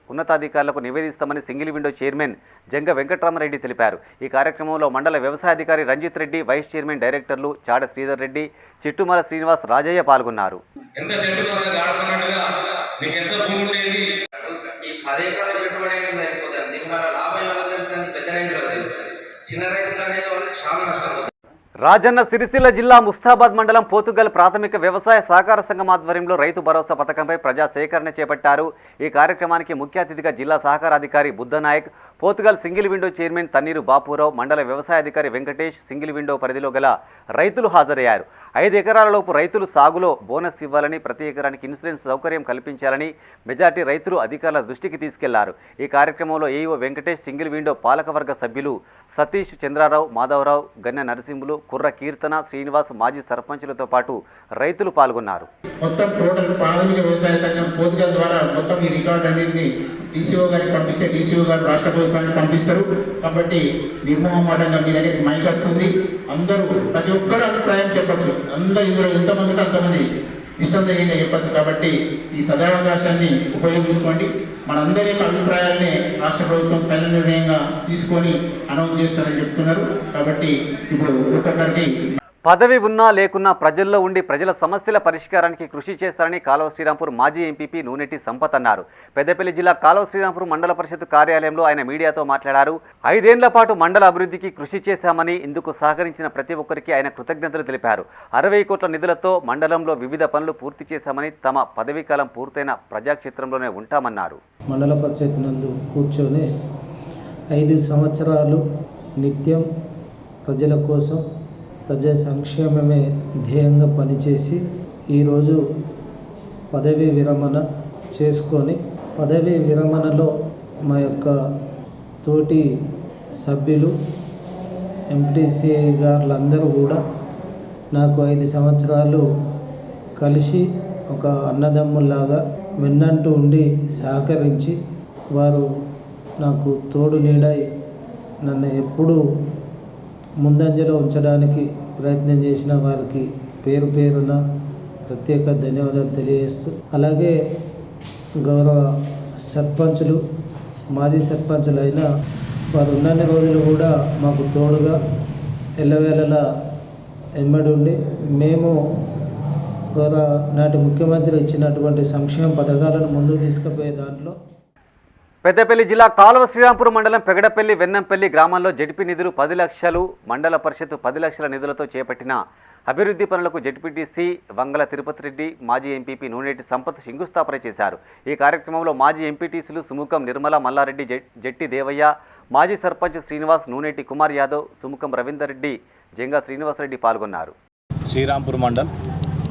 ఉన్నతాధికారులకు నివేదిస్తామని single window chairman Janga Venkatarama Reddy తెలిపారు. ఈ కార్యక్రమంలో మండల వ్యవసాయాధికారి రంజిత్ రెడ్డి, వైస్ చైర్మన్ డైరెక్టర్లు చాడ శ్రీధర్ రెడ్డి, చిట్టుమల శ్రీనివాస్, రాజయ్య పాల్గొన్నారు. రాజన్న సిరిసిల్ల జిల్లా ముస్తాబాద్ మండలం పోతుగల్ ప్రాథమిక వ్యవసాయ సహకార సంఘం ఆధ్వర్యంలో రైతు భరోసా పథకంపై ప్రజా సేకరణ చేపట్టారు. ఈ కార్యక్రమానికి ముఖ్య అతిథిగా జిల్లా సహకార అధికారి Buddhanayak, Pothugal single window chairman Thanneeru Bapurao, మండల వ్యవసాయ అధికారి వెంకటేష్, సింగిల్ విండో పరిధిలో గల రైతులు హాజరయ్యారు. 5 ఎకరాలలోపు రైతులు సాగులో బోనస్ ఇవ్వాలని, ప్రతి ఎకరానికి ఇన్సూరెన్స్ సౌకర్యం కల్పించాలని మెజార్టీ రైతులు అధికారుల దృష్టికి తీసుకెళ్లారు. ఈ కార్యక్రమంలో ఏఈఓ వెంకటేష్, సింగిల్ విండో పాలకవర్గ సభ్యులు సతీష్, చంద్రారావు, మాధవరావు, గన్నె నరసింహులు, కుర్ర కీర్తన, శ్రీనివాస్, మాజీ సర్పంచులతో పాటు రైతులు పాల్గొన్నారు. మొత్తం టోటల్ ప్రాథమిక వ్యవసాయ సంఘం పోతుగల్ ద్వారా మొత్తం ఈ రికార్డు అన్నింటినీ డీసీఓ గారికి పంపిస్తే డీసీఓ గారు రాష్ట్ర ప్రభుత్వానికి పంపిస్తారు. కాబట్టి నిర్మోహమాటంగా మీ దగ్గరికి మైక్ వస్తుంది. అందరూ ప్రతి ఒక్కరు అభిప్రాయం చెప్పచ్చు. అందరూ ఇందులో ఎంతమంది ఉంటే అంతమంది నిస్సందేహంగా చెప్పచ్చు. కాబట్టి ఈ సదవకాశాన్ని ఉపయోగించుకోండి. మనందరి యొక్క అభిప్రాయాల్ని రాష్ట్ర ప్రభుత్వం పైన నిర్ణయంగా తీసుకొని అనౌన్స్ చేస్తారని చెప్తున్నారు. కాబట్టి ఇప్పుడు ఒక్కొక్కరికి పదవి ఉన్నా లేకున్నా ప్రజల్లో ఉండి ప్రజల సమస్యల పరిష్కారానికి కృషి చేస్తారని కాలువ శ్రీరాంపూర్ మాజీ ఎంపీపీ నూనెటి సంపత్ అన్నారు. పెద్దపల్లి జిల్లా కాలువ శ్రీరాంపూర్ మండల పరిషత్ కార్యాలయంలో ఆయన మీడియాతో మాట్లాడారు. 5 ఏళ్ల పాటు మండల అభివృద్ధికి కృషి చేశామని, ఇందుకు సహకరించిన ప్రతి ఒక్కరికి ఆయన కృతజ్ఞతలు తెలిపారు. 60 కోట్ల నిధులతో మండలంలో వివిధ పనులు పూర్తి చేశామని, తమ పదవీ కాలం పూర్తయిన ప్రజాక్షేత్రంలోనే ఉంటామన్నారు. మండల పరిషత్ నందు కూర్చొని 5 సంవత్సరాలు నిత్యం ప్రజల కోసం ప్రజా సంక్షేమమే ధ్యేయంగా పనిచేసి ఈరోజు పదవీ విరమణ చేసుకొని, పదవీ విరమణలో మా యొక్క తోటి సభ్యులు ఎంపీటీసీ గారులందరూ కూడా నాకు 5 సంవత్సరాలు కలిసి ఒక అన్నదమ్ముల్లాగా వెన్నంటూ ఉండి సహకరించి, వారు నాకు తోడు నీడై నన్ను ఎప్పుడూ ముందంజలో ఉంచడానికి ప్రయత్నం చేసిన వారికి పేరు పేరున ప్రత్యేక ధన్యవాదాలు తెలియజేస్తూ, అలాగే గౌరవ సర్పంచులు, మాజీ సర్పంచులు అయినా వారు ఉన్నన్ని రోజులు కూడా మాకు తోడుగా ఎల్లవేళలా ఎమ్మడి ఉండి, మేము గౌరవ నాటి ముఖ్యమంత్రి ఇచ్చినటువంటి సంక్షేమ పథకాలను ముందుకు తీసుకుపోయే దాంట్లో పెద్దపల్లి జిల్లా కాలువ శ్రీరాంపూర్ మండలం పెగడపల్లి వెన్నంపల్లి గ్రామంలో జడ్పీ నిధులు 10 లక్షలు, మండల పరిషత్ 10 లక్షల నిధులతో చేపట్టిన అభివృద్ధి పనులకు జడ్పీటీసీ వంగల తిరుపతి రెడ్డి, మాజీ ఎంపీపీ నూనెటి సంపత్ శంకుస్థాపన చేశారు. ఈ కార్యక్రమంలో మాజీ ఎంపీటీసీలు సుముఖం నిర్మల మల్లారెడ్డి, జట్టి దేవయ్య, మాజీ సర్పంచ్ శ్రీనివాస్, నూనెటి కుమార్ యాదవ్, సుముఖం రవీందర్ రెడ్డి, జంగా శ్రీనివాసరెడ్డి పాల్గొన్నారు. శ్రీరాంపూర్ మండలం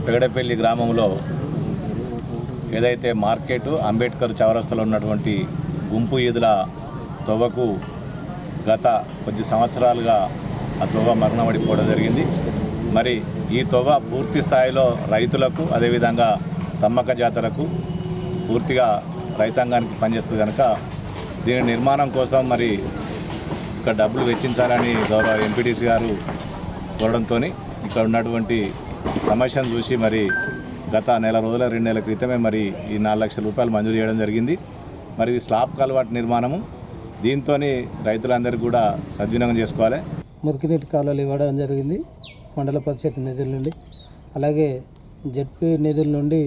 పెగడపల్లి గ్రామంలో ఏదైతే మార్కెట్ అంబేద్కర్ చౌరస్తాలో ఉన్నటువంటి గుంపు ఈదుల తవ్వకు గత కొద్ది సంవత్సరాలుగా ఆ తవ్వ మరణపడిపోవడం జరిగింది. మరి ఈ తవ్వ పూర్తి స్థాయిలో రైతులకు, అదేవిధంగా సమ్మక్క జాతరకు పూర్తిగా రైతాంగానికి పనిచేస్తుంది కనుక దీని నిర్మాణం కోసం మరి ఇక్కడ డబ్బులు వెచ్చించాలని గౌరవ ఎంపీటీసీ గారు కోరడంతో ఇక్కడ ఉన్నటువంటి సమస్యను చూసి మరి గత 2 నెలల క్రితమే మరి ఈ 4 లక్షల రూపాయలు మంజూరు చేయడం జరిగింది. మరి ఇది స్లాబ్ కాలువటి నిర్మాణము, దీంతో రైతులందరికీ కూడా సద్వినియోగం చేసుకోవాలి. మురికినీటి కాలువలు ఇవ్వడం జరిగింది మండల పరిషత్ నిధుల నుండి, అలాగే జడ్పీ నిధుల నుండి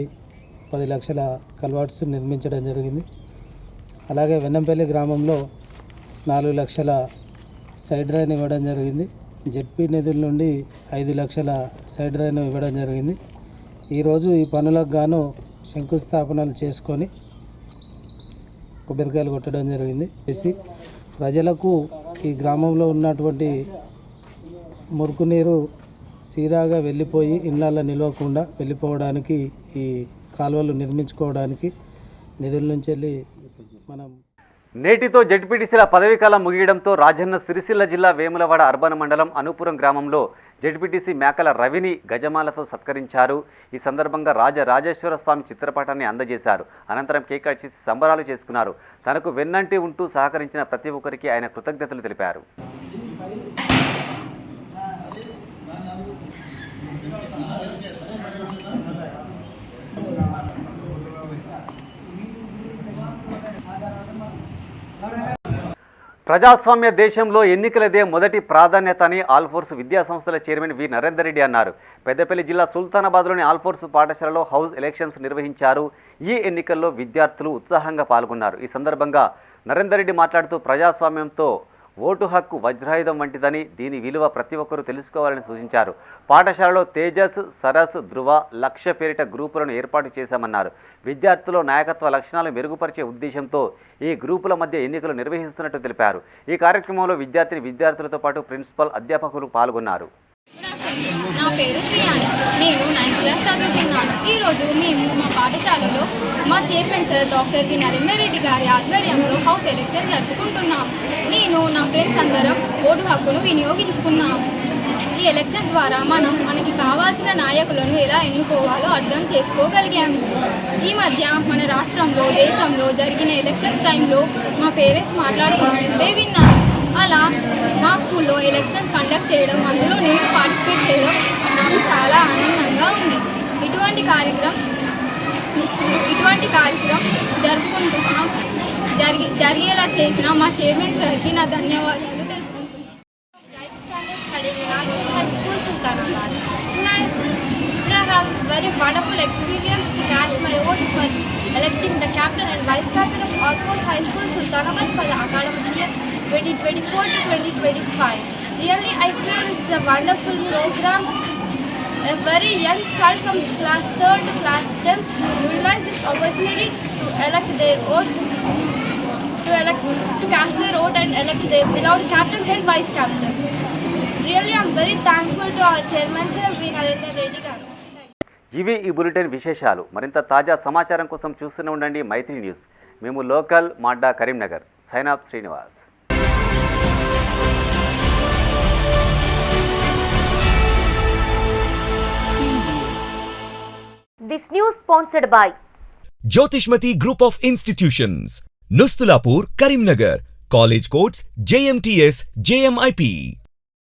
10 లక్షల కల్వర్ట్స్ నిర్మించడం జరిగింది. అలాగే వెన్నంపల్లి గ్రామంలో 4 లక్షల సైడ్ డ్రైన్ ఇవ్వడం జరిగింది. జడ్పీ నిధుల నుండి 5 లక్షల సైడ్ డ్రైన్ ఇవ్వడం జరిగింది. ఈరోజు ఈ పనులకు గాను శంకుస్థాపనలు చేసుకొని కొబ్బరికాయలు కొట్టడం జరిగింది. చేసి ప్రజలకు ఈ గ్రామంలో ఉన్నటువంటి మురుకునీరు సీదాగా వెళ్ళిపోయి ఇళ్ళల్లో నిలవకుండా వెళ్ళిపోవడానికి ఈ కాలువలు నిర్మించుకోవడానికి నిధుల నుంచి వెళ్ళి మనం నేటితో జడ్పీటీసీల పదవీకాలం ముగియడంతో రాజన్న సిరిసిల్ల జిల్లా వేములవాడ అర్బన్ మండలం అనుపురం గ్రామంలో జడ్పీటీసీ మేకల రవిని గజమాలతో సత్కరించారు. ఈ సందర్భంగా రాజరాజేశ్వర స్వామి చిత్రపటాన్ని అందజేశారు. అనంతరం కేక్ కట్ చేసి సంబరాలు చేసుకున్నారు. తనకు వెన్నంటి ఉంటూ సహకరించిన ప్రతి ఒక్కరికి ఆయన కృతజ్ఞతలు తెలిపారు. ప్రజాస్వామ్య దేశంలో ఎన్నికలదే మొదటి ప్రాధాన్యత అని ఆల్ఫోర్స్ విద్యా సంస్థల చైర్మన్ వి నరేందర్ రెడ్డి అన్నారు. పెద్దపల్లి జిల్లా సుల్తానాబాద్లోని ఆల్ఫోర్స్ పాఠశాలలో హౌస్ ఎలక్షన్స్ నిర్వహించారు. ఈ ఎన్నికల్లో విద్యార్థులు ఉత్సాహంగా పాల్గొన్నారు. ఈ సందర్భంగా నరేందర్ రెడ్డి మాట్లాడుతూ ప్రజాస్వామ్యంతో ఓటు హక్కు వజ్రాయుధం వంటిదని, దీని విలువ ప్రతి ఒక్కరూ తెలుసుకోవాలని సూచించారు. పాఠశాలలో తేజస్, సరస్, ధృవ, లక్ష్య పేరిట గ్రూపులను ఏర్పాటు చేశామన్నారు. విద్యార్థుల్లో నాయకత్వ లక్షణాలు మెరుగుపరిచే ఉద్దేశంతో ఈ గ్రూపుల మధ్య ఎన్నికలు నిర్వహిస్తున్నట్టు తెలిపారు. ఈ కార్యక్రమంలో విద్యార్థులతో పాటు ప్రిన్సిపల్, అధ్యాపకులు పాల్గొన్నారు. నా పేరు శ్రీయాని, నేను 9th క్లాస్ చదువుతున్నాను. ఈరోజు మేము మా పాఠశాలలో మా chairman sir doctor V Narender Reddy గారి ఆధ్వర్యంలో హౌస్ ఎలక్షన్ జరుపుకుంటున్నాం. నేను నా ఫ్రెండ్స్ అందరం ఓటు హక్కును వినియోగించుకున్నాము. ఈ ఎలక్షన్ ద్వారా మనకి కావాల్సిన నాయకులను ఎలా ఎన్నుకోవాలో అర్థం చేసుకోగలిగాము. ఈ మధ్య మన రాష్ట్రంలో, దేశంలో జరిగిన ఎలక్షన్స్ టైంలో మా పేరెంట్స్ మాట్లాడుకుంటుంటే విన్నాను. అలా మా స్కూల్లో ఎలక్షన్స్ కండక్ట్ చేయడం, అందులో నేను పార్టిసిపేట్ చేయడం నాకు చాలా ఆనందంగా ఉంది. ఇటువంటి ఇటువంటి కార్యక్రమం జరుపుకుంటున్నాం. జరిగేలా చేసిన మా చైర్మన్ సార్కి నా ధన్యవాదాలు తెలుపుకుంటున్నాను. I have very wonderful experience to catch my vote for electing the captain and vice captain of All Force High School Sultanabad for the academic year 2024 to 2025. Really, I feel this is a wonderful program. A very young child from class 3rd to class 10 utilize this opportunity to elect their vote, to cast their vote and elect their beloved captains and vice captains. Really, I am very thankful to our chairman sir, V. Narendra Reddy garu. ఇవి ఈ బులెటిన్ విశేషాలు. మరింత తాజా సమాచారం కోసం చూస్తూనే ఉండండి మైత్రి న్యూస్. మేము లోకల్ మాడ్డా Karimnagar. Sign off Srinivas. This news sponsored by Jyotishmati Group of Institutions, Nustulapur, Karimnagar. College codes JMTS, JMIP.